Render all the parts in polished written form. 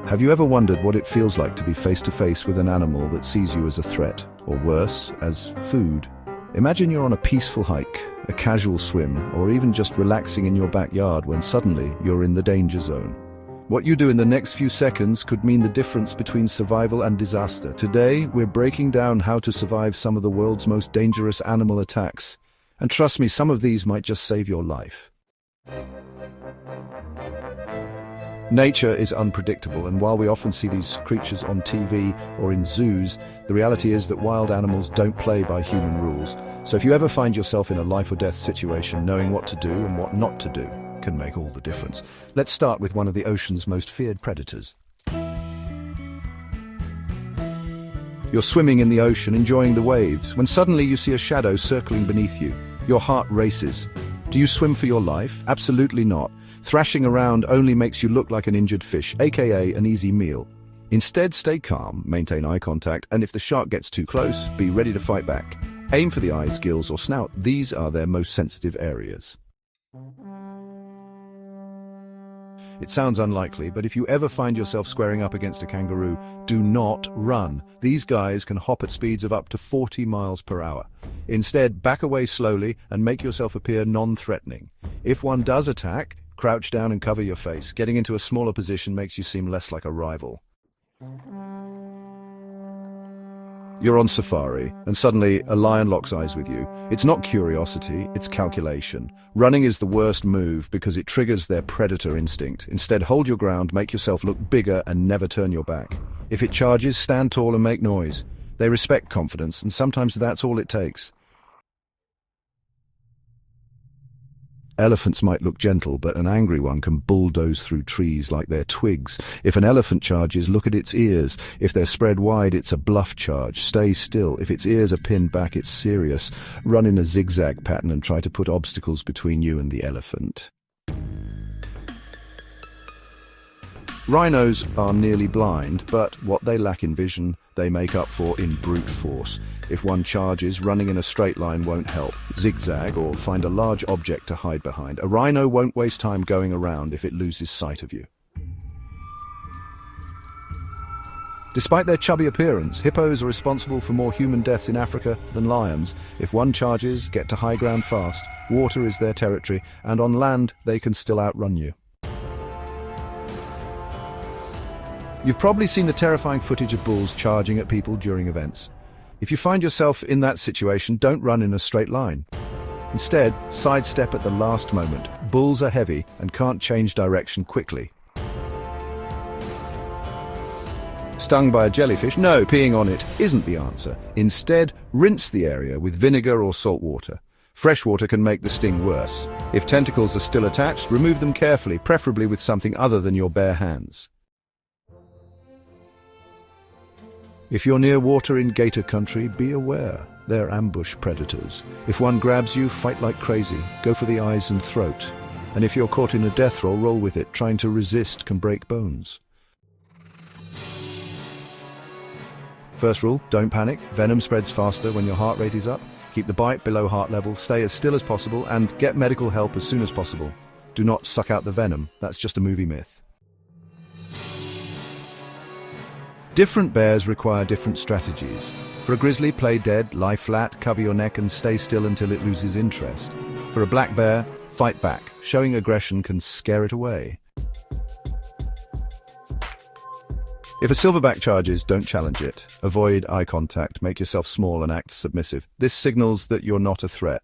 Have you ever wondered what it feels like to be face to face with an animal that sees you as a threat, or worse, as food? Imagine you're on a peaceful hike, a casual swim, or even just relaxing in your backyard when suddenly you're in the danger zone. What you do in the next few seconds could mean the difference between survival and disaster. Today, we're breaking down how to survive some of the world's most dangerous animal attacks. And trust me, some of these might just save your life. Nature is unpredictable, and while we often see these creatures on TV or in zoos, the reality is that wild animals don't play by human rules. So if you ever find yourself in a life or death situation, knowing what to do and what not to do can make all the difference. Let's start with one of the ocean's most feared predators. You're swimming in the ocean, enjoying the waves, when suddenly you see a shadow circling beneath you. Your heart races. Do you swim for your life? Absolutely not. Thrashing around only makes you look like an injured fish, aka an easy meal. Instead, stay calm, maintain eye contact, and if the shark gets too close, be ready to fight back. Aim for the eyes, gills, or snout. These are their most sensitive areas. It sounds unlikely, but if you ever find yourself squaring up against a kangaroo, do not run. These guys can hop at speeds of up to 40 miles per hour. Instead, back away slowly and make yourself appear non-threatening. If one does attack, crouch down and cover your face. Getting into a smaller position makes you seem less like a rival. You're on safari, and suddenly a lion locks eyes with you. It's not curiosity, it's calculation. Running is the worst move because it triggers their predator instinct. Instead, hold your ground, make yourself look bigger, and never turn your back. If it charges, stand tall and make noise. They respect confidence, and sometimes that's all it takes. Elephants might look gentle, but an angry one can bulldoze through trees like they're twigs. If an elephant charges, look at its ears. If they're spread wide, it's a bluff charge. Stay still. If its ears are pinned back, it's serious. Run in a zigzag pattern and try to put obstacles between you and the elephant. Rhinos are nearly blind, but what they lack in vision, they make up for in brute force. If one charges, running in a straight line won't help. Zigzag or find a large object to hide behind. A rhino won't waste time going around if it loses sight of you. Despite their chubby appearance, hippos are responsible for more human deaths in Africa than lions. If one charges, get to high ground fast. Water is their territory, and on land, they can still outrun you. You've probably seen the terrifying footage of bulls charging at people during events. If you find yourself in that situation, don't run in a straight line. Instead, sidestep at the last moment. Bulls are heavy and can't change direction quickly. Stung by a jellyfish? No, peeing on it isn't the answer. Instead, rinse the area with vinegar or salt water. Fresh water can make the sting worse. If tentacles are still attached, remove them carefully, preferably with something other than your bare hands. If you're near water in gator country, be aware. They're ambush predators. If one grabs you, fight like crazy. Go for the eyes and throat. And if you're caught in a death roll with it. Trying to resist can break bones. First rule, don't panic. Venom spreads faster when your heart rate is up. Keep the bite below heart level, stay as still as possible, and get medical help as soon as possible. Do not suck out the venom. That's just a movie myth. Different bears require different strategies. For a grizzly, play dead, lie flat, cover your neck and stay still until it loses interest. For a black bear, fight back. Showing aggression can scare it away. If a silverback charges, don't challenge it. Avoid eye contact, make yourself small and act submissive. This signals that you're not a threat.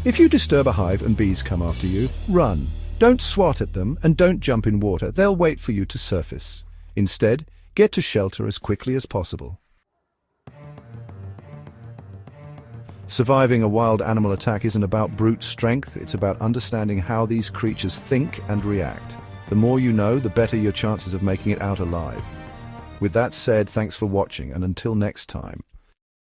If you disturb a hive and bees come after you, run. Don't swat at them and don't jump in water. They'll wait for you to surface. Instead, get to shelter as quickly as possible. Surviving a wild animal attack isn't about brute strength, it's about understanding how these creatures think and react. The more you know, the better your chances of making it out alive. With that said, thanks for watching, and until next time.